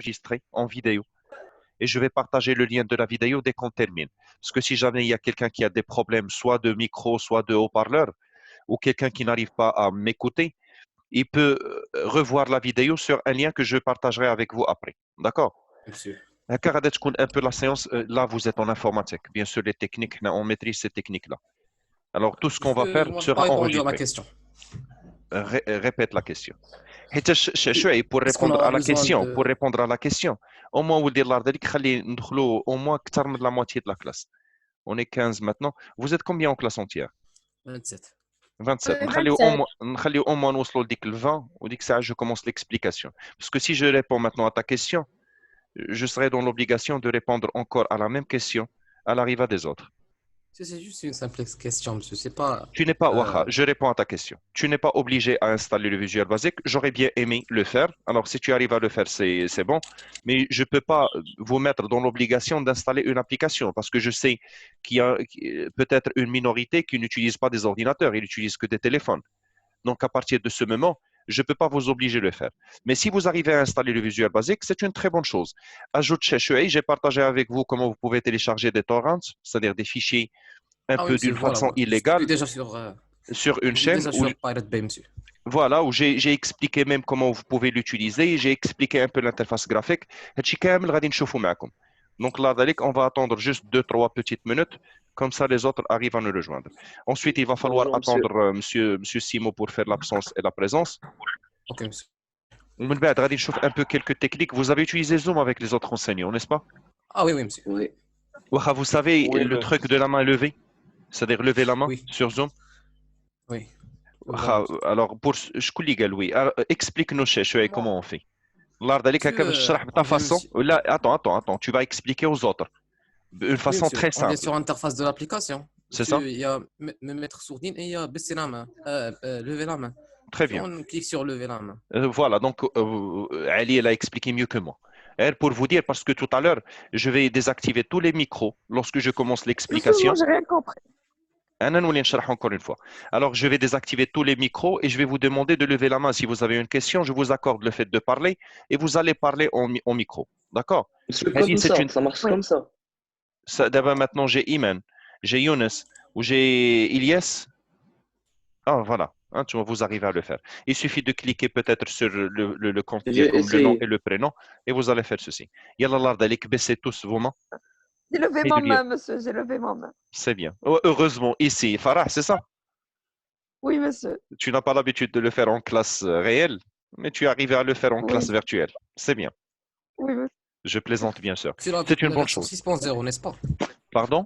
enregistré en vidéo. Et je vais partager le lien de la vidéo dès qu'on termine. Parce que si jamais il y a quelqu'un qui a des problèmes, soit de micro, soit de haut-parleur, ou quelqu'un qui n'arrive pas à m'écouter, il peut revoir la vidéo sur un lien que je partagerai avec vous après. D'accord? Monsieur. Car un peu la séance, là vous êtes en informatique. Bien sûr, les techniques, on maîtrise ces techniques-là. Alors tout ce qu'on va faire Moi, je n'ai pas sera répondu à ma enregistré. question. Répète la question. Pour Est-ce qu'on répondre à aura la besoin question, de au moins, vous dire au moins la moitié de la classe. On est 15 maintenant. Vous êtes combien en classe entière? 27. 27. Ouais, نخليو 27. au moins نوصلوا لديك ال 20 وديك الساعة je commence l'explication. Parce que si je réponds maintenant à ta question, je serai dans l'obligation de répondre encore à la même question à l'arrivée des autres. C'est juste une simple question, monsieur. C'est pas. Tu n'es pas, Waha, je réponds à ta question. Tu n'es pas obligé à installer le Visual Basic. J'aurais bien aimé le faire. Alors, si tu arrives à le faire, c'est bon. Mais je ne peux pas vous mettre dans l'obligation d'installer une application parce que je sais qu'il y a peut-être une minorité qui n'utilise pas des ordinateurs, ils n'utilisent que des téléphones. Donc, à partir de ce moment, je ne peux pas vous obliger à le faire. Mais si vous arrivez à installer le Visual Basic, c'est une très bonne chose. Ajoute chez Shuei, j'ai partagé avec vous comment vous pouvez télécharger des torrents, c'est-à-dire des fichiers un Ah oui, peu monsieur, d'une voilà. façon Moi, je suis illégale déjà sur une je suis chaîne déjà où, sur Pirate Bay, monsieur. voilà, où j'ai expliqué même comment vous pouvez l'utiliser, j'ai expliqué un peu l'interface graphique. هادشي كامل غادي نشوفوا معكم. Donc là, on va attendre juste 2-3 petites minutes, comme ça les autres arrivent à nous rejoindre. Ensuite, il va falloir Bonjour, monsieur. attendre monsieur Simo pour faire l'absence et la présence. Ok, monsieur. ومن بعد غادي نشوف un peu quelques techniques. Vous avez utilisé Zoom avec les autres enseignants, n'est-ce pas? Ah oui, oui, monsieur. Oui. Waha, vous savez Oui, le monsieur. truc de la main levée, c'est-à-dire lever la main Oui, sur Zoom. oui. Voilà, Waha, monsieur. alors pour شكون اللي قال oui. Explique-nous شوية comment on fait. الله يرضى عليك هكا باش Monsieur, تشرح on بتا vient, façon. monsieur. لا, attends, tu vas expliquer aux autres d'une Oui, façon monsieur. très On vient simple. sur l'interface de l'application. C'est ça? Monsieur, il y a me mettre sourdine et il y a baisser la main, lever la main. Très Puis bien. on clique sur lever la main. Voilà, donc Ali, elle a expliqué mieux que moi. Elle, pour vous dire, parce que tout à l'heure, je vais désactiver tous les micros lorsque je commence Moi, l'explication. j'ai rien compris. أنا نولي نشرح encore une fois. Alors, je vais désactiver tous les micros et je vais vous demander de lever la main. Si vous avez une question, je vous accorde le fait de parler et vous allez parler au micro. D'accord? Monsieur, Ali, comme c'est ça, une... ça marche Oui. comme ça. D'abord, maintenant, j'ai Iman, j'ai Younes ou j'ai Ilyes. Ah, voilà. Hein, vous arrivez à le faire. Il suffit de cliquer peut-être sur le compte qui est J'ai comme le nom et essayé. le prénom et vous allez faire ceci. Yallah Allah dalik, baissez tous vos mains. J'ai levé Et ma de lire. main, monsieur. J'ai levé ma main. C'est bien. Oh, heureusement, ici, Farah, c'est ça? Oui, monsieur. Tu n'as pas l'habitude de le faire en classe réelle, mais tu es arrivé à le faire en Oui. classe virtuelle. C'est bien. Oui, monsieur. Je plaisante, bien sûr. C'est C'est une la bonne version chose. 6.0, n'est-ce pas? Pardon?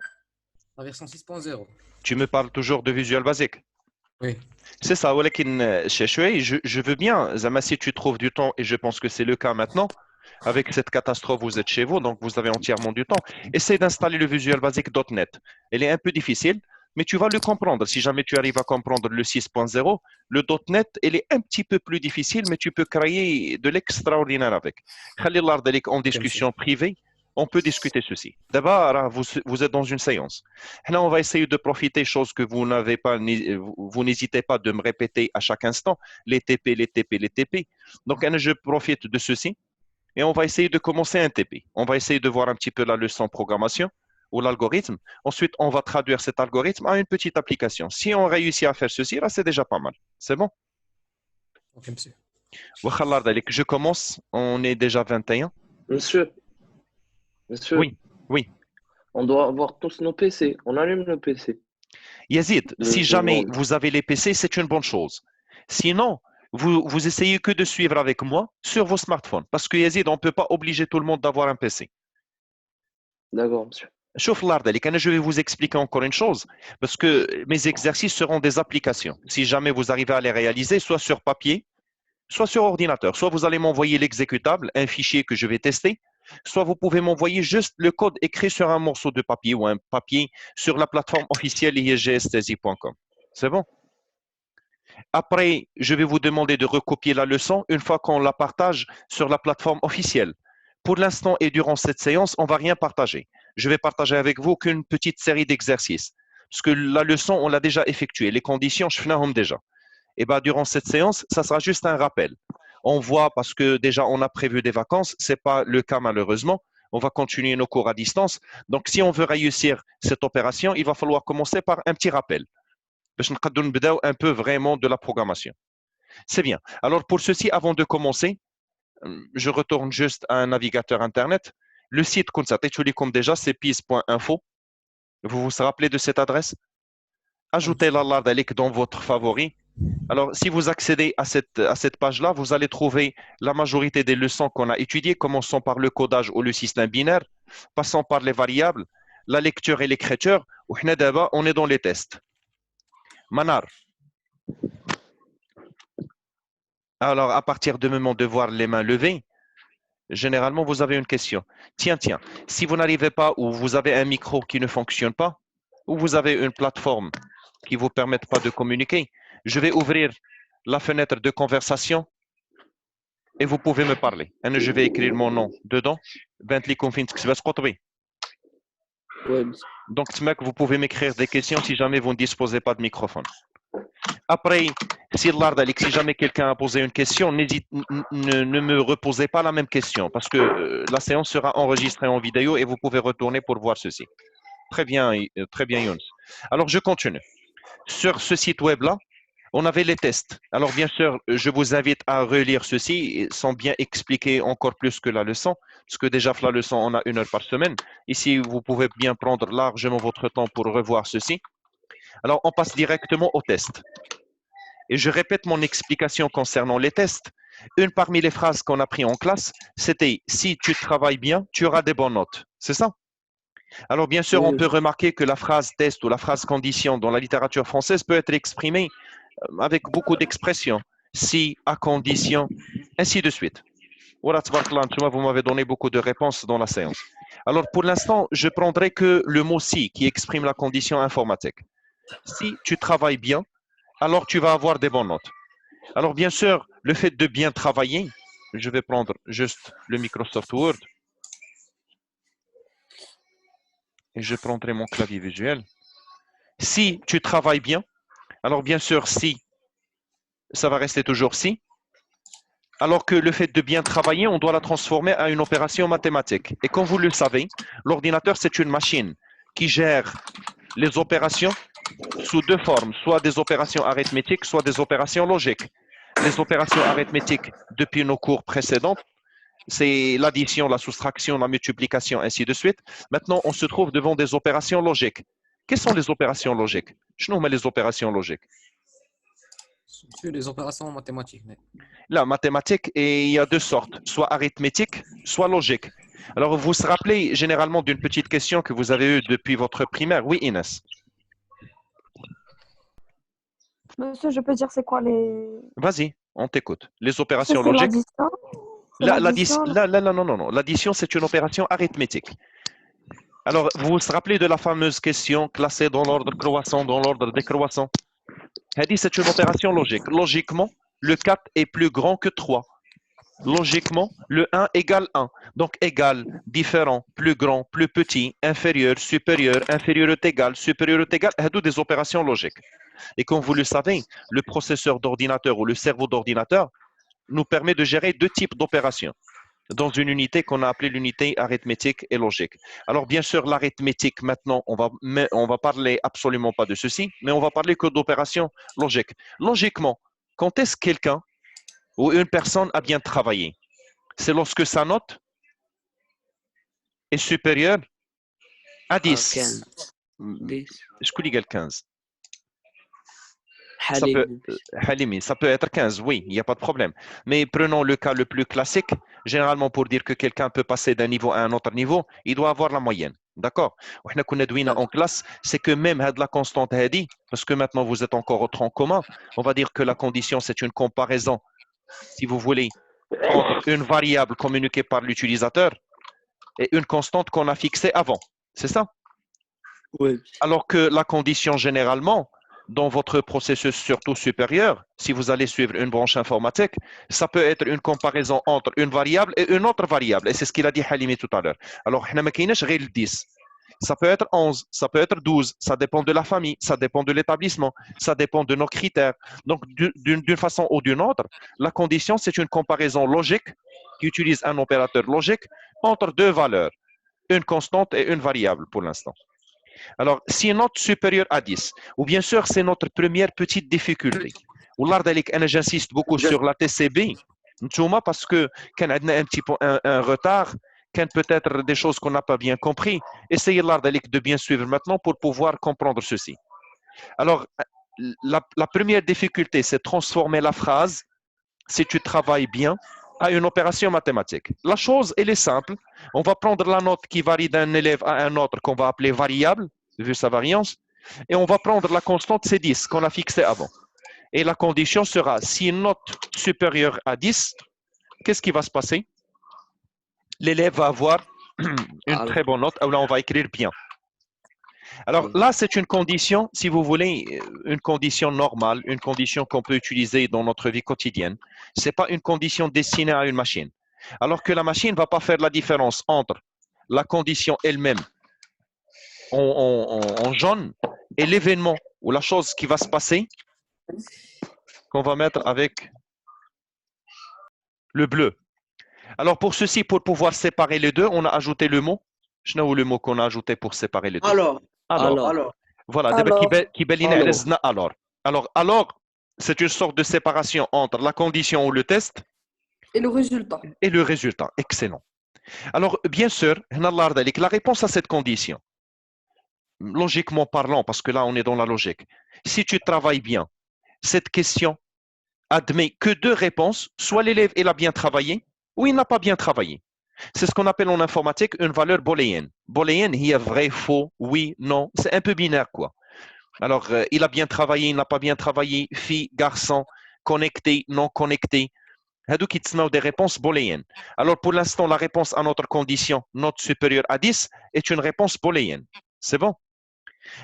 La version 6.0. Tu me parles toujours de Visual Basic? Oui. C'est ça, ولكن شوي, je veux bien, Zama, si tu trouves du temps, et je pense que c'est le cas maintenant, avec cette catastrophe, vous êtes chez vous, donc vous avez entièrement du temps. Essaye d'installer le Visual Basic .NET. Elle est un peu difficile, mais tu vas le comprendre. Si jamais tu arrives à comprendre le 6.0, le .NET, elle est un petit peu plus difficile, mais tu peux créer de l'extraordinaire avec. Khalil Lardalik, en discussion privée, on peut discuter ceci. D'abord, vous êtes dans une séance. Là, on va essayer de profiter, chose que vous n'avez pas, vous n'hésitez pas de me répéter à chaque instant, les TP, les TP, les TP. Donc, je profite de ceci et on va essayer de commencer un TP. On va essayer de voir un petit peu la leçon programmation ou l'algorithme. Ensuite, on va traduire cet algorithme à une petite application. Si on réussit à faire ceci, là, c'est déjà pas mal. C'est bon? Ok, monsieur. Je commence. On est déjà 21. Monsieur, Oui, oui. on doit avoir tous nos PC. On allume nos PC. Yazid, si Devant jamais nous. vous avez les PC, c'est une bonne chose. Sinon, vous essayez que de suivre avec moi sur vos smartphones. Parce que Yazid, on ne peut pas obliger tout le monde d'avoir un PC. D'accord, monsieur. Chauffe l'ardalik, je vais vous expliquer encore une chose, parce que mes exercices seront des applications. Si jamais vous arrivez à les réaliser, soit sur papier, soit sur ordinateur, soit vous allez m'envoyer l'exécutable, un fichier que je vais tester, soit vous pouvez m'envoyer juste le code écrit sur un morceau de papier ou un papier sur la plateforme officielle isgstasi.com. C'est bon? Après, je vais vous demander de recopier la leçon une fois qu'on la partage sur la plateforme officielle. Pour l'instant et durant cette séance, on ne va rien partager. Je vais partager avec vous qu'une petite série d'exercices. Parce que la leçon, on l'a déjà effectuée. Les conditions, je fais déjà. Et bien, durant cette séance, ça sera juste un rappel. On voit, parce que déjà on a prévu des vacances, ce n'est pas le cas malheureusement. On va continuer nos cours à distance. Donc, si on veut réussir cette opération, il va falloir commencer par un petit rappel. Un peu vraiment de la programmation. C'est bien. Alors, pour ceci, avant de commencer, je retourne juste à un navigateur Internet. Le site comme ça, comme déjà, c'est peace.info. Vous vous rappelez de cette adresse? Ajoutez l'Allah d'Alik dans votre favori. Alors, si vous accédez à cette page-là, vous allez trouver la majorité des leçons qu'on a étudiées, commençant par le codage ou le système binaire, passant par les variables, la lecture et l'écriture. On est dans les tests. Manar. Alors, à partir du moment de voir les mains levées, généralement, vous avez une question. Tiens, si vous n'arrivez pas ou vous avez un micro qui ne fonctionne pas, ou vous avez une plateforme qui ne vous permet pas de communiquer, je vais ouvrir la fenêtre de conversation et vous pouvez me parler. Et je vais écrire mon nom dedans. Donc, vous pouvez m'écrire des questions si jamais vous ne disposez pas de microphone. Après, si jamais quelqu'un a posé une question, ne me reposez pas la même question parce que la séance sera enregistrée en vidéo et vous pouvez retourner pour voir ceci. Très bien, Younes. Alors, je continue. Sur ce site web-là, on avait les tests. Alors, bien sûr, je vous invite à relire ceci sans bien expliquer encore plus que la leçon, parce que déjà, la leçon, on a 1 heure par semaine. Ici, vous pouvez bien prendre largement votre temps pour revoir ceci. Alors, on passe directement aux tests. Et je répète mon explication concernant les tests. Une parmi les phrases qu'on a prises en classe, c'était « Si tu travailles bien, tu auras des bonnes notes ». C'est ça? Alors, bien sûr, on peut remarquer que la phrase test ou la phrase condition dans la littérature française peut être exprimée avec beaucoup d'expressions. Si, à condition, ainsi de suite. Vous m'avez donné beaucoup de réponses dans la séance. Alors, pour l'instant, je prendrai que le mot « si » qui exprime la condition informatique. Si tu travailles bien, alors tu vas avoir des bonnes notes. Alors, bien sûr, le fait de bien travailler, je vais prendre juste le Microsoft Word et je prendrai mon clavier visuel. Si tu travailles bien, alors bien sûr, si, ça va rester toujours si, alors que le fait de bien travailler, on doit la transformer à une opération mathématique. Et comme vous le savez, l'ordinateur, c'est une machine qui gère les opérations sous 2 formes, soit des opérations arithmétiques, soit des opérations logiques. Les opérations arithmétiques, depuis nos cours précédents, c'est l'addition, la soustraction, la multiplication, ainsi de suite. Maintenant, on se trouve devant des opérations logiques. Quelles sont les opérations logiques? Je nomme les opérations logiques. C'est les opérations mathématiques. La mathématique, et il y a 2 sortes, soit arithmétique, soit logique. Alors, vous vous rappelez généralement d'une petite question que vous avez eue depuis votre primaire. Oui, Inès. Monsieur, je peux dire c'est quoi les... Vas-y, on t'écoute. Les C'est opérations logiques. l'addition? Non. L'addition, c'est une opération arithmétique. Alors, vous vous rappelez de la fameuse question classée dans l'ordre croissant, dans l'ordre décroissant? C'est une opération logique. Logiquement, le 4 est plus grand que 3. Logiquement, le 1 égale 1. Donc, égal, différent, plus grand, plus petit, inférieur, supérieur est égal, supérieur est égal. C'est des opérations logiques. Et comme vous le savez, le processeur d'ordinateur ou le cerveau d'ordinateur nous permet de gérer 2 types d'opérations dans une unité qu'on a appelée l'unité arithmétique et logique. Alors, bien sûr, l'arithmétique, maintenant, on va parler absolument pas de ceci, mais on va parler que d'opérations logiques. Logiquement, quand est-ce que quelqu'un ou une personne a bien travaillé? C'est lorsque sa note est supérieure à 10. 15. 10. Je connais 15. Halimi. Halimi, ça peut être 15, oui, il n'y a pas de problème. Mais prenons le cas le plus classique. Généralement, pour dire que quelqu'un peut passer d'un niveau à un autre niveau, il doit avoir la moyenne. D'accord? En classe, c'est que même la constante Hadi, parce que maintenant vous êtes encore au tronc commun, on va dire que la condition, c'est une comparaison, si vous voulez, entre une variable communiquée par l'utilisateur et une constante qu'on a fixée avant. C'est ça? Oui. Alors que la condition, généralement, dans votre processus surtout supérieur, si vous allez suivre une branche informatique, ça peut être une comparaison entre une variable et une autre variable. Et c'est ce qu'il a dit Halimi tout à l'heure. Alors, il n'y a 10. Ça peut être 11, ça peut être 12, ça dépend de la famille, ça dépend de l'établissement, ça dépend de nos critères. Donc, d'une façon ou d'une autre, la condition, c'est une comparaison logique qui utilise un opérateur logique entre deux valeurs, une constante et une variable pour l'instant. Alors, si note supérieure à 10, ou bien sûr, c'est notre première petite difficulté. Ou j'insiste beaucoup sur la TCB, parce que quand on a un petit peu un retard, quand peut-être des choses qu'on n'a pas bien compris, essayez de bien suivre maintenant pour pouvoir comprendre ceci. Alors, la première difficulté, c'est transformer la phrase, si tu travailles bien, à une opération mathématique. La chose, elle est simple. On va prendre la note qui varie d'un élève à un autre qu'on va appeler variable, vu sa variance, et on va prendre la constante, c'est 10, qu'on a fixée avant. Et la condition sera, si une note supérieure à 10, qu'est-ce qui va se passer? L'élève va avoir une très bonne note, là on va écrire bien. Alors là, c'est une condition, si vous voulez, une condition normale, une condition qu'on peut utiliser dans notre vie quotidienne. Ce n'est pas une condition destinée à une machine. Alors que la machine ne va pas faire la différence entre la condition elle-même en jaune et l'événement ou la chose qui va se passer qu'on va mettre avec le bleu. Alors pour ceci, pour pouvoir séparer les deux, on a ajouté le mot. Je sais pas le mot qu'on a ajouté pour séparer les deux. Alors. Voilà, alors, c'est une sorte de séparation entre la condition ou le test Et le résultat. et le résultat. Excellent. Alors, bien sûr, la réponse à cette condition, logiquement parlant, parce que là, on est dans la logique, si tu travailles bien, cette question admet que deux réponses, soit l'élève il a bien travaillé, ou il n'a pas bien travaillé. C'est ce qu'on appelle en informatique une valeur booléenne. Booléenne, il y a vrai, faux, oui, non. C'est un peu binaire, quoi. Alors, il a bien travaillé, il n'a pas bien travaillé, fille, garçon, connecté, non connecté. Hadouk sont des réponses booléennes. Alors, pour l'instant, la réponse à notre condition, note supérieure à 10, est une réponse booléenne. C'est bon?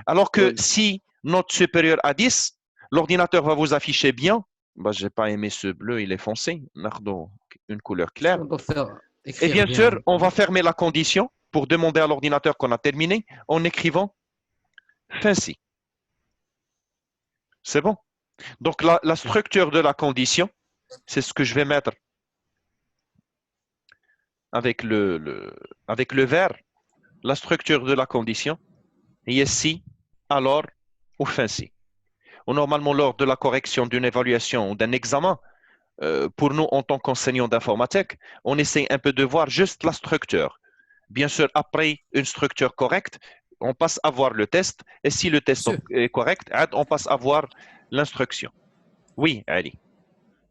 Alors que si note supérieure à 10, l'ordinateur va vous afficher bien. Bah, je n'ai pas aimé ce bleu, il est foncé. Nardo, une couleur claire. On doit faire Et écrire bien sûr, bien. on va fermer la condition pour demander à l'ordinateur qu'on a terminé en écrivant fancy. C'est bon? Donc, la structure de la condition, c'est ce que je vais mettre avec le vert. La structure de la condition est si, alors ou fancy. Ou normalement, lors de la correction d'une évaluation ou d'un examen, pour nous, en tant qu'enseignants d'informatique, on essaie un peu de voir juste la structure. Bien sûr, après une structure correcte, on passe à voir le test. Et si le test Monsieur. est correct, on passe à voir l'instruction. Oui, Ali.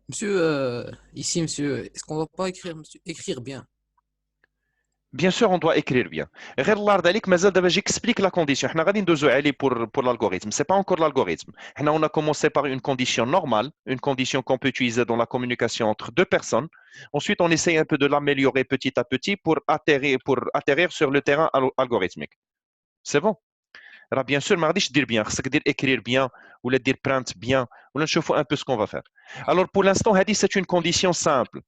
Monsieur, ici, monsieur, est-ce qu'on va pas écrire, monsieur, écrire bien? Bien sûr, on doit écrire bien. غير الله يرضى عليك مازال دابا j'explique la condition. احنا غادي ندوزو عليه pour l'algorithme. C'est pas encore l'algorithme. احنا on a commencé par une condition normale, une condition qu'on peut utiliser dans la communication entre deux personnes. Ensuite, on essaye un peu de l'améliorer petit à petit pour atterrir sur le terrain algorithmique. C'est bon? Alors bien sûr, ما غاديش دير bien, خصك دير écrire bien ولا دير print bien ولا نشوفوا un peu ce qu'on va faire. Alors pour l'instant, هذه c'est une condition simple.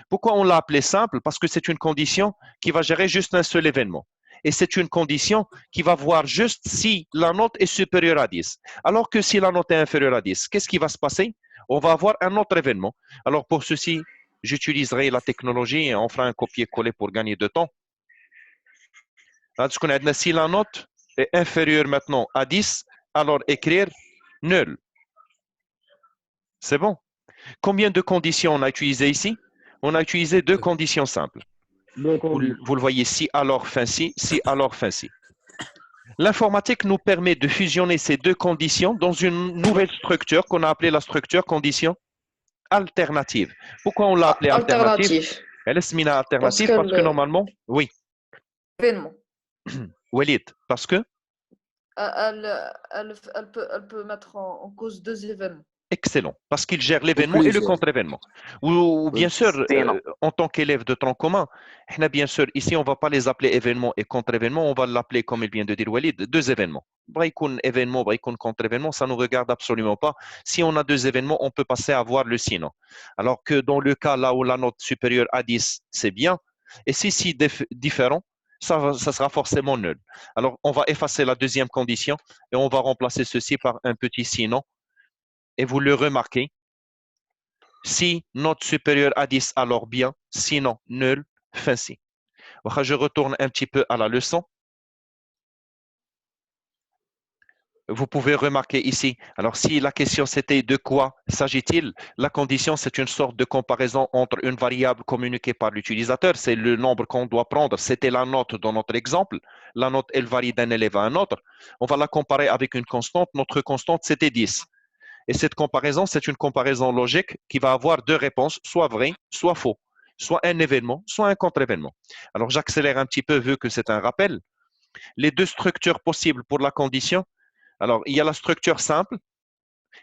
Pourquoi on l'a appelé simple? Parce que c'est une condition qui va gérer juste un seul événement. Et c'est une condition qui va voir juste si la note est supérieure à 10. Alors que si la note est inférieure à 10, qu'est-ce qui va se passer? On va avoir un autre événement. Alors pour ceci, j'utiliserai la technologie et on fera un copier-coller pour gagner de temps. Si la note est inférieure maintenant à 10, alors écrire nul. C'est bon? Combien de conditions on a utilisé ici? On a utilisé deux conditions simples. Vous le voyez, si, alors, fin, si, alors, fin, si. L'informatique nous permet de fusionner ces deux conditions dans une nouvelle structure qu'on a appelée la structure condition alternative. Pourquoi on l'a appelée alternative? Elle est mina alternative parce que normalement, oui. Événement. Walid, parce que? Elle peut mettre en cause deux événements. Excellent, parce qu'il gère l'événement et le contre-événement. Ou bien sûr, en tant qu'élève de tronc commun, bien sûr, ici, on ne va pas les appeler événements et contre-événements, on va l'appeler, comme il vient de dire Walid, deux événements. Événement, contre-événement, ça ne nous regarde absolument pas. Si on a deux événements, on peut passer à voir le sinon. Alors que dans le cas là où la note supérieure à 10, c'est bien. Et si différent, ça sera forcément nul. Alors, on va effacer la deuxième condition et on va remplacer ceci par un petit sinon. Et vous le remarquez, si note supérieure à 10, alors bien, sinon nul, fin si. Je retourne un petit peu à la leçon. Vous pouvez remarquer ici, alors si la question c'était de quoi s'agit-il, la condition c'est une sorte de comparaison entre une variable communiquée par l'utilisateur, c'est le nombre qu'on doit prendre, c'était la note dans notre exemple, la note elle varie d'un élève à un autre, on va la comparer avec une constante, notre constante c'était 10. Et cette comparaison c'est une comparaison logique qui va avoir deux réponses, soit vrai, soit faux, soit un événement, soit un contre-événement. Alors j'accélère un petit peu vu que c'est un rappel. Les deux structures possibles pour la condition. Alors, il y a la structure simple,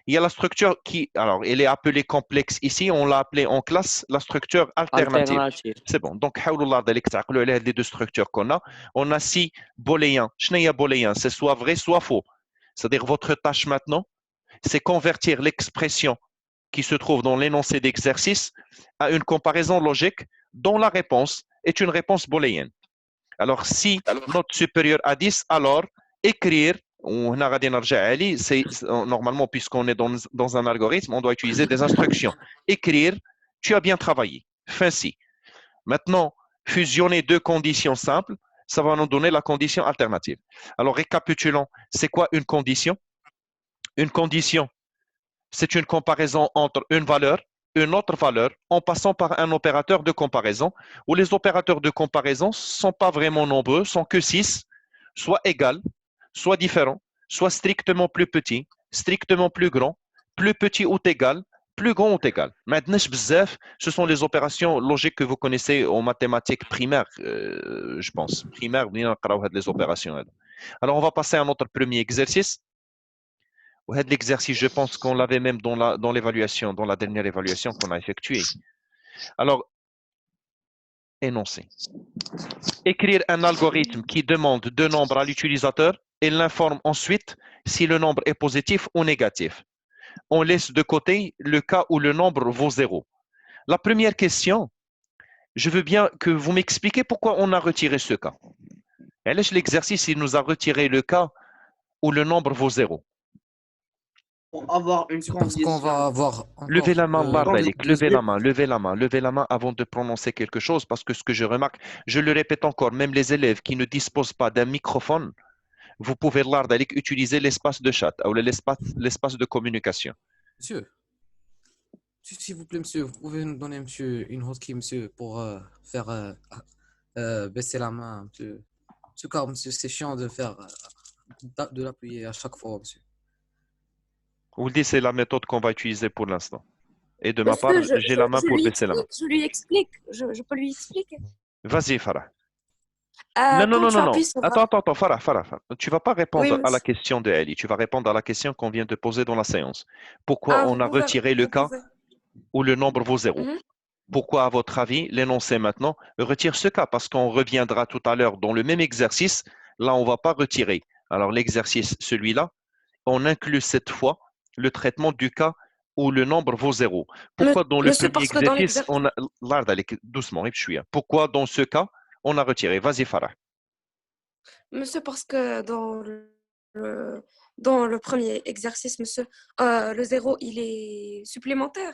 il y a la structure qui, alors, elle est appelée complexe ici, on l'a appelée en classe la structure alternative. Alternative. C'est bon. Donc, les deux structures qu'on a, on a si booléen. Chenaya booléen, c'est soit vrai, soit faux. C'est-à-dire, votre tâche maintenant, c'est convertir l'expression qui se trouve dans l'énoncé d'exercice à une comparaison logique dont la réponse est une réponse booléenne. Alors, si note supérieure à 10, alors écrire, normalement, puisqu'on est dans un algorithme, on doit utiliser des instructions. Écrire, tu as bien travaillé. Fin si. Maintenant, fusionner deux conditions simples, ça va nous donner la condition alternative. Alors, récapitulons, c'est quoi une condition? Une condition, c'est une comparaison entre une valeur, une autre valeur, en passant par un opérateur de comparaison, où les opérateurs de comparaison ne sont pas vraiment nombreux, sont que 6, soit égal, soit différent, soit strictement plus petit, strictement plus grand, plus petit ou égal, plus grand ou égal. Maintenant, ce sont les opérations logiques que vous connaissez en mathématiques primaires, je pense. Primaire, les opérations. Alors, on va passer à notre premier exercice. L'exercice, je pense qu'on l'avait même dans l'évaluation, dans la dernière évaluation qu'on a effectuée. Alors, énoncer. Écrire un algorithme qui demande deux nombres à l'utilisateur et l'informe ensuite si le nombre est positif ou négatif. On laisse de côté le cas où le nombre vaut 0. La première question, je veux bien que vous m'expliquiez pourquoi on a retiré ce cas. L'exercice, il nous a retiré le cas où le nombre vaut 0. Pour avoir une C'est parce qu'on va condition. avoir Levez la main, encore levez la main avant de prononcer quelque chose, parce que ce que je remarque, je le répète encore, même les élèves qui ne disposent pas d'un microphone, vous pouvez utiliser l'espace de chat ou l'espace de communication. monsieur. S'il vous plaît, monsieur, vous pouvez nous donner, monsieur, une hotkey, monsieur, pour faire baisser la main, monsieur. Monsieur, car, monsieur, c'est chiant de faire, de l'appuyer à chaque fois, monsieur. Vous le dites, c'est la méthode qu'on va utiliser pour l'instant. Et de ma part, Monsieur, j'ai la main pour baisser la main. je lui explique. Je peux lui expliquer. Vas-y, Farah. Non, non, Quand non, tu non, non. appuies sur Attends, Farah. Tu ne vas pas répondre Oui, à la monsieur. question de Ali. Tu vas répondre à la question qu'on vient de poser dans la séance. Pourquoi on Vous a pouvez, retiré le vous cas pouvez. où le nombre vaut 0? Mhm. Pourquoi, à votre avis, l'énoncé maintenant retire ce cas? Parce qu'on reviendra tout à l'heure dans le même exercice. Là, on ne va pas retirer. Alors, l'exercice, celui-là, on inclut cette fois le traitement du cas où le nombre vaut 0. Pourquoi dans le Monsieur, premier parce que dans exercice, l'exercice. on a... Doucement, pourquoi dans ce cas, on a retiré? Vas-y, Farah. Monsieur, parce que le, dans le premier exercice, monsieur, le zéro, il est supplémentaire.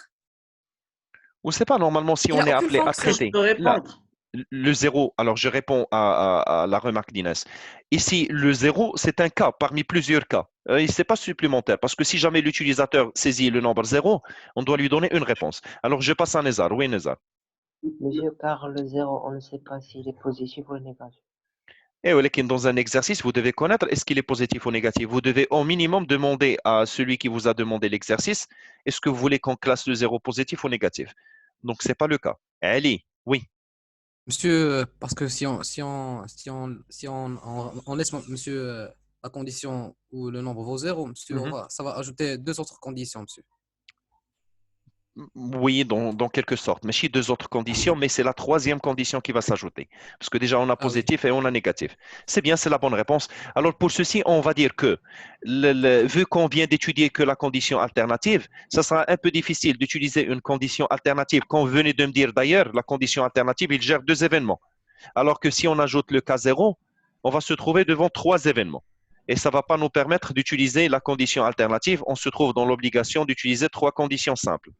Ou c'est pas normalement si Il on n'a est aucune appelé à fonction. Je traiter. peux Là, répondre. le 0, alors je réponds à la remarque d'Inès. Ici, le 0, c'est un cas parmi plusieurs cas. Ce n'est pas supplémentaire parce que si jamais l'utilisateur saisit le nombre 0, on doit lui donner une réponse. Alors, je passe à Nézar. Oui, Nézar. Monsieur, car le zéro, on ne sait pas s'il est positif ou négatif. Et dans un exercice, vous devez connaître est-ce qu'il est positif ou négatif. Vous devez au minimum demander à celui qui vous a demandé l'exercice est-ce que vous voulez qu'on classe le 0 positif ou négatif. Donc, ce n'est pas le cas. Ali, oui. Monsieur, parce que on laisse, monsieur, la condition où le nombre vaut 0, monsieur, Mhm. ça va ajouter deux autres conditions, monsieur. Oui, dans quelque sorte. Mais si deux autres conditions, mais c'est la troisième condition qui va s'ajouter. Parce que déjà, on a Ah oui. positif et on a négatif. C'est bien, c'est la bonne réponse. Alors, pour ceci, on va dire que, vu qu'on vient d'étudier que la condition alternative, ça sera un peu difficile d'utiliser une condition alternative. Comme vous venez de me dire d'ailleurs, la condition alternative, il gère deux événements. Alors que si on ajoute le cas 0, on va se trouver devant 3 événements. Et ça ne va pas nous permettre d'utiliser la condition alternative. On se trouve dans l'obligation d'utiliser 3 conditions simples.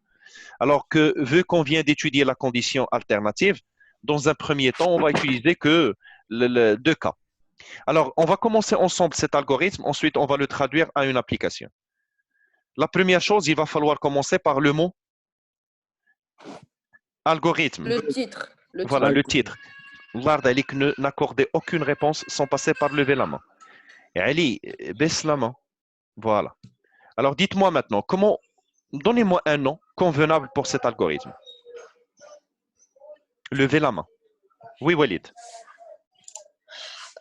Alors que, vu qu'on vient d'étudier la condition alternative, dans un premier temps, on va utiliser que 2 cas. Alors, on va commencer ensemble cet algorithme. Ensuite, on va le traduire à une application. La première chose, il va falloir commencer par le mot algorithme. Le titre. Voilà, le titre. Lardalik n'accordait aucune réponse sans passer par lever la main. Et Ali, baisse la main. Voilà. Alors, dites-moi maintenant, donnez-moi un nom convenable pour cet algorithme. Levez la main. Oui, Walid.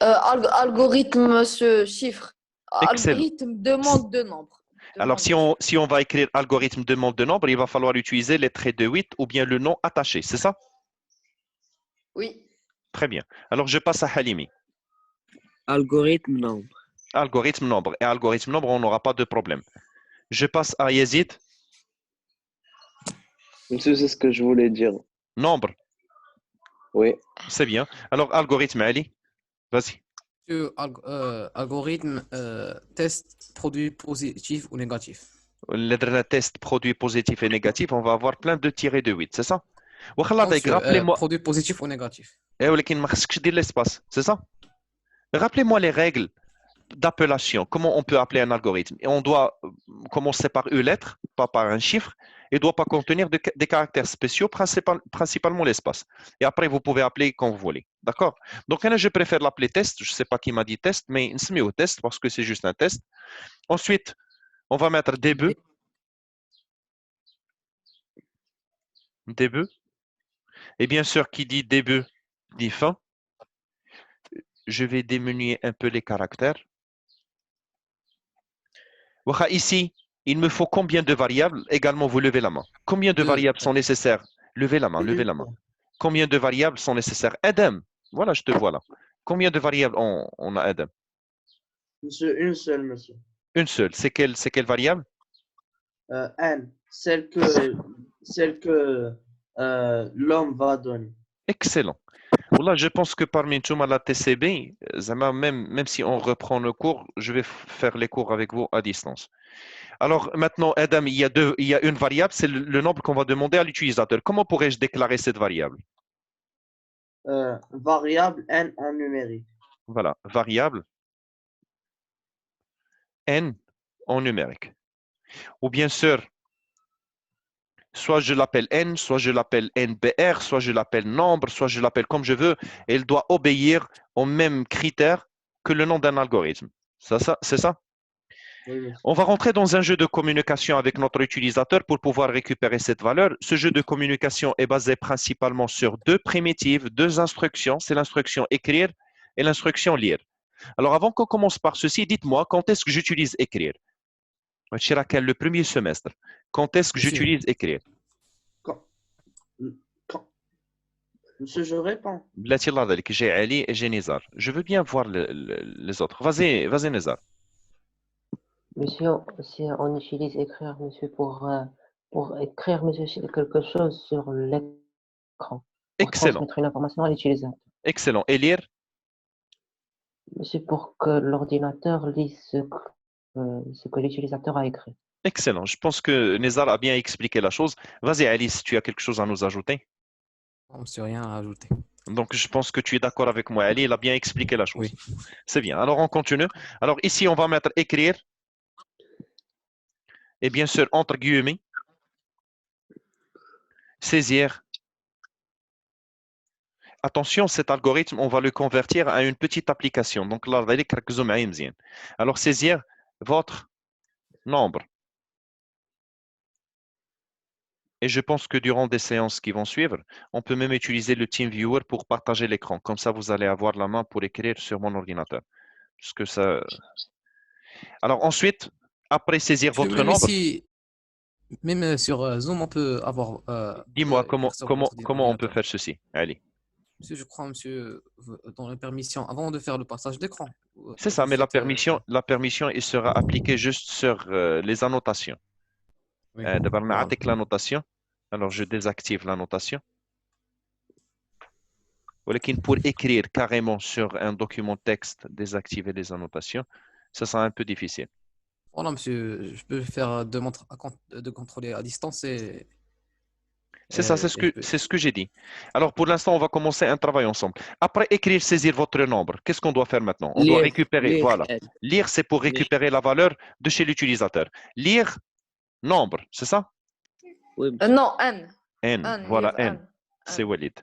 Algorithme, monsieur, chiffre. Excellent. Algorithme demande de nombre. Alors, si on va écrire algorithme demande de nombre, il va falloir utiliser les traits de 8 ou bien le nom attaché, c'est ça? Oui. Très bien. Alors, je passe à Halimi. Algorithme nombre. Algorithme nombre. Et algorithme nombre, on n'aura pas de problème. Je passe à Yazid. Monsieur, c'est ce que je voulais dire. Nombre. Oui. C'est bien. Alors, algorithme, Ali. Vas-y. Monsieur, algorithme, test, produit positif ou négatif. Le test produit positif et négatif, on va avoir plein de tirés de 8, c'est ça? Non, monsieur, Rappelez-moi. produit positif ou négatif. L'espace, c'est ça? Rappelez-moi les règles d'appellation. Comment on peut appeler un algorithme? Et on doit commencer par une lettre, pas par un chiffre, et ne doit pas contenir des caractères spéciaux, principalement l'espace. Et après, vous pouvez appeler quand vous voulez. D'accord? Donc, là, je préfère l'appeler test. Je ne sais pas qui m'a dit test, mais il se met au test parce que c'est juste un test. Ensuite, on va mettre début. Début. Et bien sûr, qui dit début dit fin. Je vais diminuer un peu les caractères. Ici, il me faut combien de variables? Également, vous levez la main. Combien de variables sont nécessaires? Levez la main, levez la main. Combien de variables sont nécessaires? Adam, voilà, je te vois là. Combien de variables on a, Adam? Monsieur, une seule, monsieur. Une seule. C'est quelle variable? N, celle que l'homme va donner. Excellent. Voilà, je pense que parmi tout la TCB, même si on reprend le cours, je vais faire les cours avec vous à distance. Alors maintenant, Adam, il y a une variable, c'est le nombre qu'on va demander à l'utilisateur. Comment pourrais-je déclarer cette variable? Variable N en numérique. Voilà, variable N en numérique. Ou bien sûr, soit je l'appelle N, soit je l'appelle NBR, soit je l'appelle nombre, soit je l'appelle comme je veux. Elle doit obéir aux mêmes critères que le nom d'un algorithme. C'est ça? Oui, monsieur. On va rentrer dans un jeu de communication avec notre utilisateur pour pouvoir récupérer cette valeur. Ce jeu de communication est basé principalement sur 2 primitives, 2 instructions. C'est l'instruction écrire et l'instruction lire. Alors, avant qu'on commence par ceci, dites-moi, quand est-ce que j'utilise écrire? Le premier semestre. Quand est-ce que Monsieur. j'utilise écrire? Quand- Monsieur, je réponds. J'ai Ali et j'ai Nizar. Je veux bien voir les autres. Vas-y, Nizar. Monsieur, si on utilise écrire, monsieur, pour écrire, monsieur, quelque chose sur l'écran, pour Excellent, transmettre une information à l'utilisateur. excellent. Et lire? Monsieur, pour que l'ordinateur lise ce que l'utilisateur a écrit. Excellent. Je pense que Nizar a bien expliqué la chose. Vas-y, Alice, tu as quelque chose à nous ajouter? Non, monsieur, rien à ajouter. Donc, je pense que tu es d'accord avec moi. Ali, il a bien expliqué la chose. Oui. C'est bien. Alors, on continue. Alors, ici, on va mettre écrire. Et bien sûr, entre guillemets, saisir. Attention, cet algorithme, on va le convertir à une petite application. Donc, là, alors, saisir votre nombre. Et je pense que durant des séances qui vont suivre, on peut même utiliser le TeamViewer pour partager l'écran. Comme ça, vous allez avoir la main pour écrire sur mon ordinateur. Parce que ça... Alors ensuite, après saisir Monsieur, votre même nombre, ici, même sur Zoom, on peut avoir. dis-moi écrire sur comment votre on peut ordinateur. faire ceci. Allez. Monsieur, je crois, monsieur, dans les permissions, avant de faire le partage d'écran. C'est ça, vous mais faites, la permission, il sera appliquée juste sur les annotations. oui, D'abord, voilà. avec l'annotation. Alors, je désactive l'annotation. ولكن pour écrire carrément sur un document texte, désactiver les annotations, ça sera un peu difficile. Voilà, monsieur, je peux faire de contrôler à distance et, C'est ça, et je peux- c'est ce que j'ai dit. Alors, pour l'instant, on va commencer un travail ensemble. Après écrire, saisir votre nombre, qu'est-ce qu'on doit faire maintenant? On doit récupérer, voilà. Lire, c'est pour récupérer la valeur de chez l'utilisateur. Lire, nombre, c'est ça? Oui, monsieur. Non, N. N, N, voilà, livre N. C'est Walid.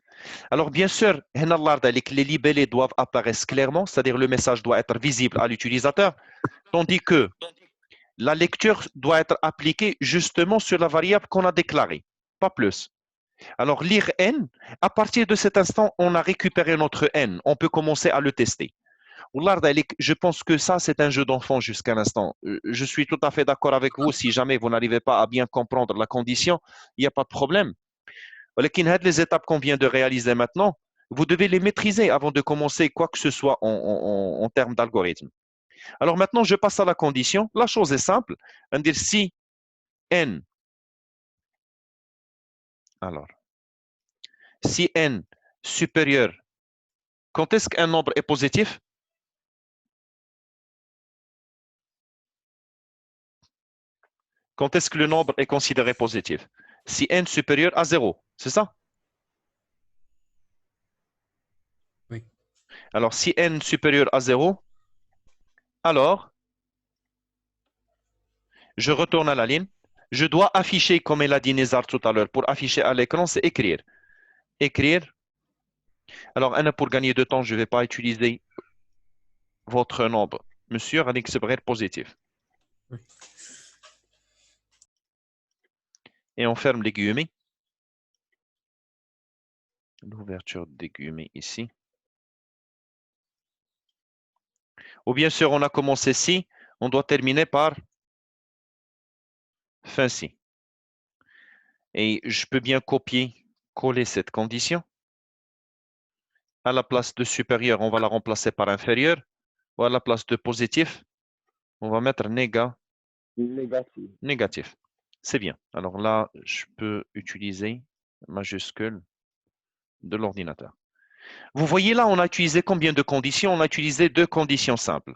Alors, bien sûr, les libellés doivent apparaître clairement, c'est-à-dire le message doit être visible à l'utilisateur, tandis que la lecture doit être appliquée justement sur la variable qu'on a déclarée, pas plus. Alors, lire N, à partir de cet instant, on a récupéré notre N. On peut commencer à le tester. Je pense que ça, c'est un jeu d'enfant jusqu'à l'instant. Je suis tout à fait d'accord avec vous. Si jamais vous n'arrivez pas à bien comprendre la condition, il n'y a pas de problème. Les étapes qu'on vient de réaliser maintenant, vous devez les maîtriser avant de commencer quoi que ce soit en termes d'algorithme. Alors maintenant, je passe à la condition. La chose est simple. On va dire si N, alors, si N supérieur, quand est-ce qu'un nombre est positif? Quand est-ce que le nombre est considéré positif? Si N supérieur à 0, c'est ça? Oui. Alors, si N supérieur à 0, alors, je retourne à la ligne. Je dois afficher, comme il a dit Nizar tout à l'heure, pour afficher à l'écran, c'est écrire. Écrire. Alors, Anna, pour gagner de temps, je ne vais pas utiliser votre nombre. Monsieur, avec ce bref positif. Oui. Et on ferme les guillemets. L'ouverture des guillemets ici. Ou bien sûr, on a commencé ci, on doit terminer par fin ci. Et je peux bien copier, coller cette condition. À la place de supérieur, on va la remplacer par inférieur. Ou à la place de positif, on va mettre négatif. C'est bien. Alors là, je peux utiliser majuscule de l'ordinateur. Vous voyez là, on a utilisé combien de conditions? On a utilisé 2 conditions simples.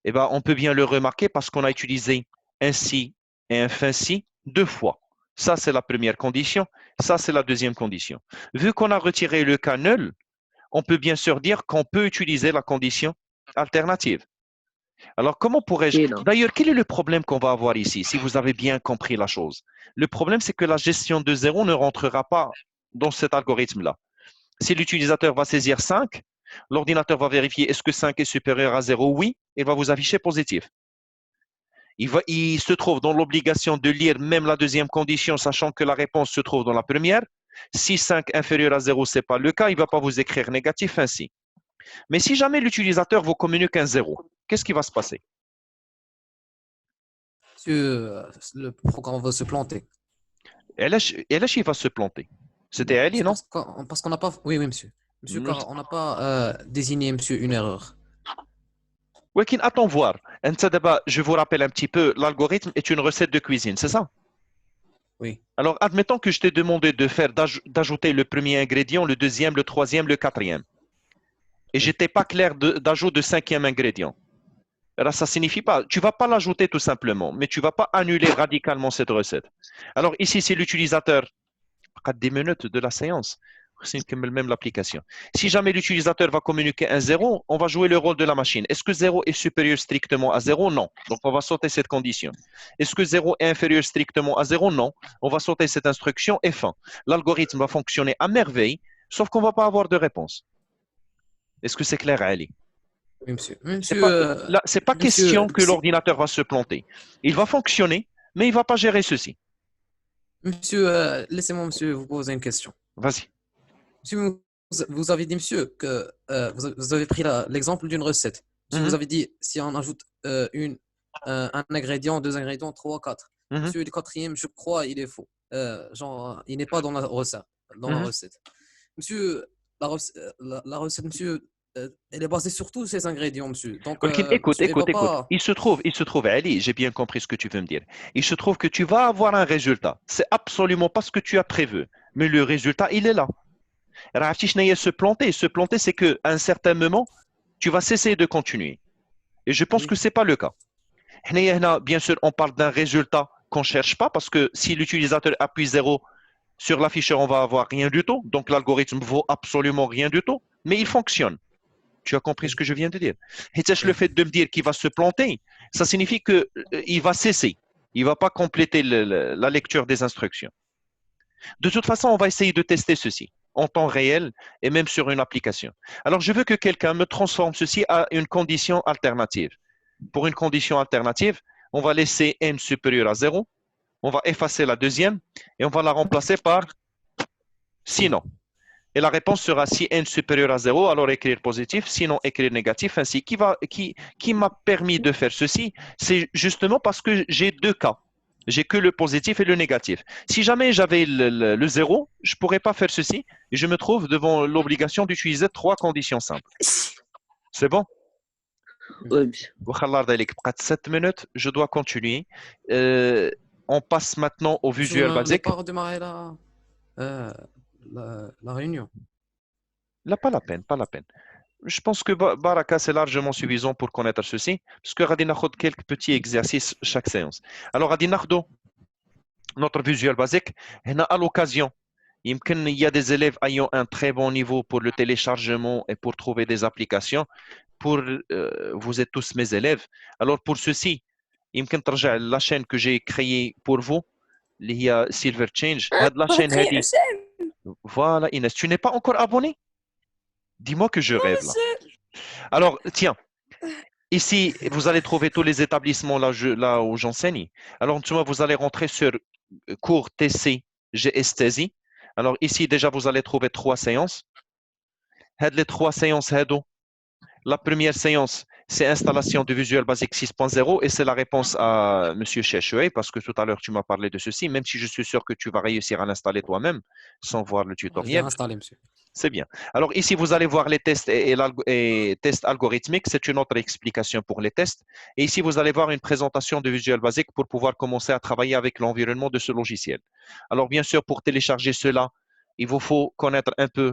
Eh bien, on peut bien le remarquer parce qu'on a utilisé un si et un fin si 2 fois. Ça, c'est la première condition. Ça, c'est la deuxième condition. Vu qu'on a retiré le cas nul, on peut bien sûr dire qu'on peut utiliser la condition alternative. Alors, comment pourrais-je... D'ailleurs, quel est le problème qu'on va avoir ici, si vous avez bien compris la chose? Le problème, c'est que la gestion de 0 ne rentrera pas dans cet algorithme-là. Si l'utilisateur va saisir 5, l'ordinateur va vérifier est-ce que 5 est supérieur à 0? Oui, il va vous afficher positif. Il se trouve dans l'obligation de lire même la deuxième condition, sachant que la réponse se trouve dans la première. Si 5 inférieur à 0, ce n'est pas le cas, il ne va pas vous écrire négatif ainsi. Mais si jamais l'utilisateur vous communique un 0, qu'est-ce qui va se passer? le programme va se planter. Et là, il va se planter. C'était Ali, non? Parce qu'on n'a pas. Oui, oui, monsieur. Monsieur, car on n'a pas désigné, monsieur, une erreur. Oui, attends voir. Je vous rappelle un petit peu, l'algorithme est une recette de cuisine, c'est ça? Oui. Alors, admettons que je t'ai demandé d'ajouter le premier ingrédient, le deuxième, le troisième, le quatrième. Et je n'étais pas clair d'ajout de 5e ingrédient. Alors, ça signifie pas, tu ne vas pas l'ajouter tout simplement, mais tu ne vas pas annuler radicalement cette recette. Alors, ici, c'est l'utilisateur, à 10 minutes de la séance, c'est même l'application. Si jamais l'utilisateur va communiquer un 0, on va jouer le rôle de la machine. Est-ce que 0 est supérieur strictement à 0? Non. Donc, on va sauter cette condition. Est-ce que 0 est inférieur strictement à 0? Non. On va sauter cette instruction et fin. L'algorithme va fonctionner à merveille, sauf qu'on ne va pas avoir de réponse. Est-ce que c'est clair, Ali? Oui, monsieur. C'est pas question que l'ordinateur va se planter. Il va fonctionner, mais il ne va pas gérer ceci. Monsieur, laissez-moi, monsieur, vous poser une question. Vas-y. Monsieur, vous avez dit, monsieur, que vous avez pris l'exemple d'une recette. Monsieur, vous avez dit, si on ajoute un ingrédient, 2 ingrédients, 3, 4. Monsieur, le quatrième, je crois, il est faux. Il n'est pas dans la recette. La recette. Monsieur, la recette, monsieur, elle est basée sur tous ces ingrédients, monsieur. Donc, écoute. Il se trouve, Ali, j'ai bien compris ce que tu veux me dire. Il se trouve que tu vas avoir un résultat. C'est absolument pas ce que tu as prévu. Mais le résultat, il est là. عرفتي شنو هي se planter? Se planter, c'est qu'à un certain moment, tu vas cesser de continuer. Et je pense Oui. que ce n'est pas le cas. Bien sûr, on parle d'un résultat qu'on ne cherche pas parce que si l'utilisateur appuie 0 sur l'afficheur, on va avoir rien du tout. Donc l'algorithme vaut absolument rien du tout, mais il fonctionne. Tu as compris ce que je viens de dire? Et le fait de me dire qu'il va se planter, ça signifie qu'il va cesser. Il ne va pas compléter la lecture des instructions. De toute façon, on va essayer de tester ceci en temps réel et même sur une application. Alors, je veux que quelqu'un me transforme ceci à une condition alternative. Pour une condition alternative, on va laisser n supérieur à 0, on va effacer la deuxième et on va la remplacer par sinon. Et la réponse sera si n supérieur à 0, alors écrire positif, sinon écrire négatif. Ainsi, qui m'a permis de faire ceci? C'est justement parce que j'ai deux cas. J'ai que le positif et le négatif. Si jamais j'avais le 0, je ne pourrais pas faire ceci et je me trouve devant l'obligation d'utiliser 3 conditions simples. C'est bon? Ouais, monsieur. 7 minutes, je dois continuer. On passe maintenant au Monsieur, visuel on n'a basique. pas redémarré la réunion. Là, pas la peine, pas la peine. Je pense que Baraka, c'est largement suffisant pour connaître ceci, parce que Radin a quelques petits exercices chaque séance. Alors, Radin notre visuel basique, à l'occasion, il y a des élèves ayant un très bon niveau pour le téléchargement et pour trouver des applications. Vous êtes tous mes élèves. Alors, pour ceci, يمكن ترجع la chaîne que j'ai créée pour vous, il y a Silver Change. La chaîne هذه. Voilà, Inès, tu n'es pas encore abonné? Dis-moi que je rêve là. Alors, tiens, ici, vous allez trouver tous les établissements là où j'enseigne. Alors, vous allez rentrer sur cours TC Gestésie. Alors, ici, déjà, vous allez trouver 3 séances. Les 3 séances, la première séance, c'est installation de Visual Basic 6.0 et c'est la réponse à M. Cheshway parce que tout à l'heure, tu m'as parlé de ceci, même si je suis sûr que tu vas réussir à l'installer toi-même sans voir le Je l'ai tutoriel. installé, monsieur. C'est bien. Alors ici, vous allez voir les tests et tests algorithmiques. C'est une autre explication pour les tests. Et ici, vous allez voir une présentation de Visual Basic pour pouvoir commencer à travailler avec l'environnement de ce logiciel. Alors bien sûr, pour télécharger cela, il vous faut connaître un peu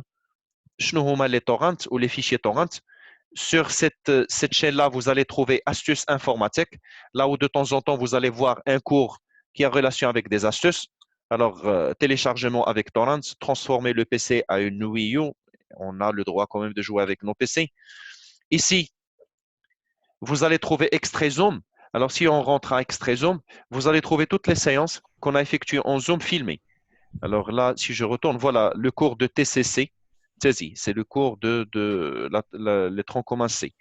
les torrents ou les fichiers torrents. Sur cette chaîne-là, vous allez trouver astuces informatiques, là où de temps en temps, vous allez voir un cours qui a relation avec des astuces. Alors, téléchargement avec torrents, transformer le PC à une Wii U. On a le droit quand même de jouer avec nos PC. Ici, vous allez trouver Extrait Zoom. Alors, si on rentre à Extrait Zoom, vous allez trouver toutes les séances qu'on a effectuées en Zoom filmées. Alors là, si je retourne, voilà le cours de TCC. C'est le cours de les troncs communs C.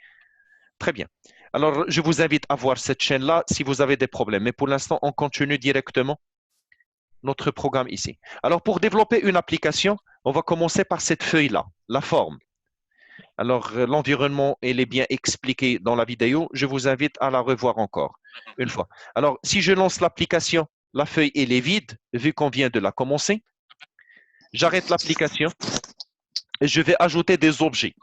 Très bien. Alors, je vous invite à voir cette chaîne-là si vous avez des problèmes. Mais pour l'instant, on continue directement notre programme ici. Alors, pour développer une application, on va commencer par cette feuille-là, la forme. Alors, l'environnement, il est bien expliqué dans la vidéo. Je vous invite à la revoir encore une fois. Alors, si je lance l'application, la feuille, elle est vide, vu qu'on vient de la commencer. J'arrête l'application et je vais ajouter des objets.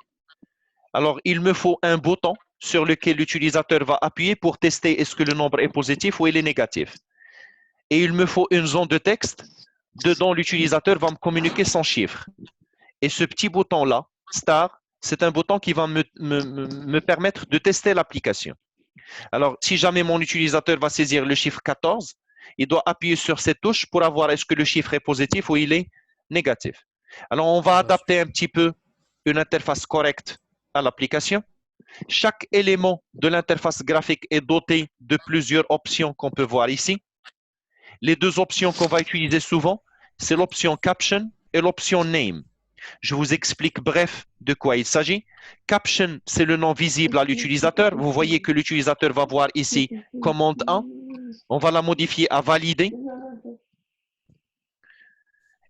Alors, il me faut un bouton sur lequel l'utilisateur va appuyer pour tester est-ce que le nombre est positif ou il est négatif. Et il me faut une zone de texte. Dedans, l'utilisateur va me communiquer son chiffre. Et ce petit bouton-là, star, c'est un bouton qui va me permettre de tester l'application. Alors, si jamais mon utilisateur va saisir le chiffre 14, il doit appuyer sur cette touche pour avoir est-ce que le chiffre est positif ou il est négatif. Alors, on va adapter un petit peu une interface correcte à l'application. Chaque élément de l'interface graphique est doté de plusieurs options qu'on peut voir ici. Les 2 options qu'on va utiliser souvent, c'est l'option Caption et l'option Name. Je vous explique bref de quoi il s'agit. Caption, c'est le nom visible à l'utilisateur. Vous voyez que l'utilisateur va voir ici commande 1. On va la modifier à valider.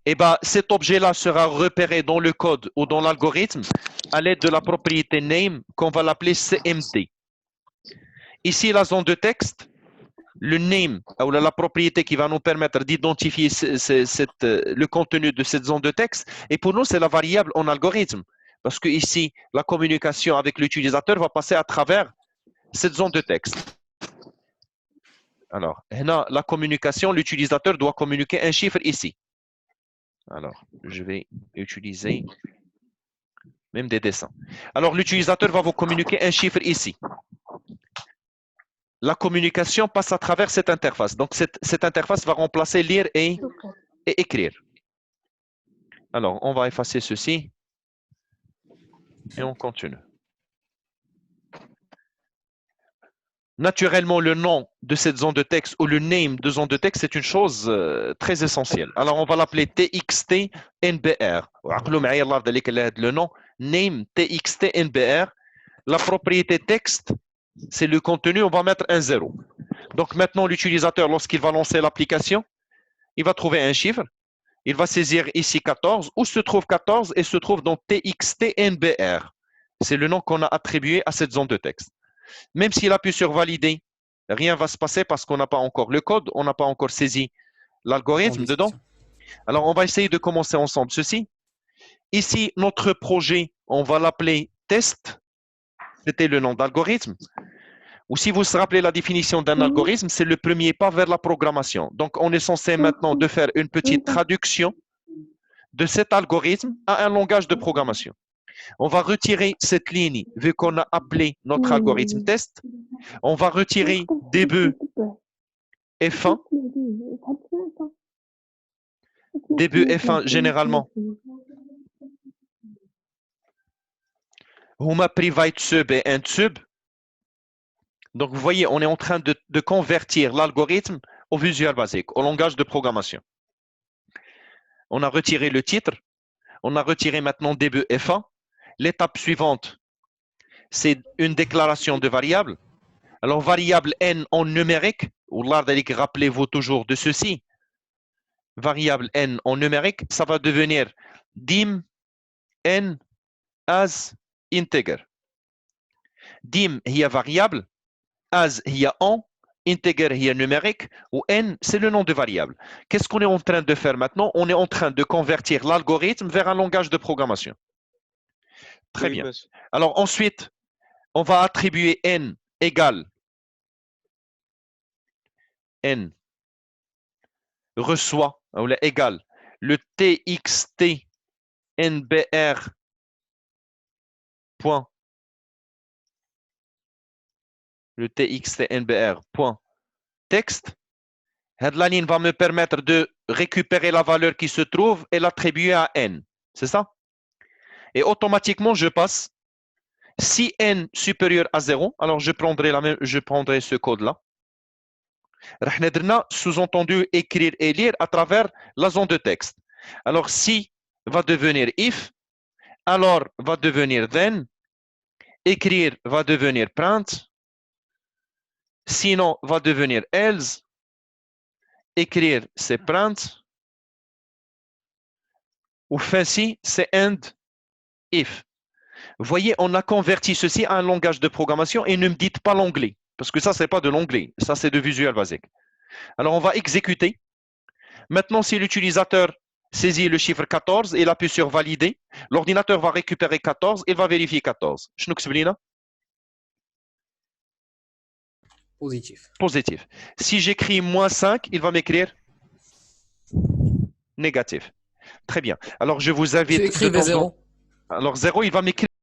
Et bien, cet objet-là sera repéré dans le code ou dans l'algorithme à l'aide de la propriété name qu'on va l'appeler CMD. Ici, la zone de texte, le name, ou la propriété qui va nous permettre d'identifier le contenu de cette zone de texte. Et pour nous, c'est la variable en algorithme. Parce que ici, la communication avec l'utilisateur va passer à travers cette zone de texte. Alors, la communication, l'utilisateur doit communiquer un chiffre ici. Alors, je vais utiliser même des dessins. Alors, l'utilisateur va vous communiquer un chiffre ici. La communication passe à travers cette interface. Donc, cette interface va remplacer lire et écrire. Alors, on va effacer ceci et on continue. Naturellement, le nom de cette zone de texte ou le name de zone de texte, c'est une chose très essentielle. Alors, on va l'appeler TXT NBR. Le nom name TXT NBR. La propriété texte, c'est le contenu, on va mettre un 0. Donc, maintenant, l'utilisateur, lorsqu'il va lancer l'application, il va trouver un chiffre. Il va saisir ici 14. Où se trouve 14? Et se trouve dans TXT NBR. C'est le nom qu'on a attribué à cette zone de texte. Même s'il appuie sur valider, rien ne va se passer parce qu'on n'a pas encore le code, on n'a pas encore saisi l'algorithme dedans. Alors, on va essayer de commencer ensemble ceci. Ici, notre projet, on va l'appeler test. C'était le nom d'algorithme. Ou si vous vous rappelez la définition d'un algorithme, c'est le premier pas vers la programmation. Donc, on est censé maintenant de faire une petite traduction de cet algorithme à un langage de programmation. On va retirer cette ligne, vu qu'on a appelé notre algorithme test. On va retirer début et fin. Début et fin, généralement. Huma private sub et end sub. Donc, vous voyez, on est en train de convertir l'algorithme au Visual Basic, au langage de programmation. On a retiré le titre. On a retiré maintenant début et fin. L'étape suivante, c'est une déclaration de variable. Alors, variable n en numérique, ou là, rappelez-vous toujours de ceci. Variable n en numérique, ça va devenir dim n as integer. Dim, il y a variable. As, il y a en. Integer, il y a numérique. Ou n, c'est le nom de variable. Qu'est-ce qu'on est en train de faire maintenant? On est en train de convertir l'algorithme vers un langage de programmation. Très bien. Alors ensuite, on va attribuer n égale n reçoit, ou égal, le txt nbr point, le txt nbr point texte. La ligne va me permettre de récupérer la valeur qui se trouve et l'attribuer à n. C'est ça? Et automatiquement, je passe. Si n supérieur à 0, alors je prendrai ce code-là. Sous-entendu écrire et lire à travers la zone de texte. Alors, si va devenir if, alors va devenir then, écrire va devenir print, sinon va devenir else, écrire c'est print, ou fin si c'est end if. Vous voyez, on a converti ceci à un langage de programmation et ne me dites pas l'anglais, parce que ça, ce n'est pas de l'anglais, ça, c'est de Visual Basic. Alors, on va exécuter. Maintenant, si l'utilisateur saisit le chiffre 14 et il appuie sur valider, l'ordinateur va récupérer 14 et va vérifier 14. Positif. Positif. Si j'écris moins 5, il va m'écrire négatif. Très bien. Alors, je vous invite... Tu écrivais 0. Alors, 0, il va m'écrire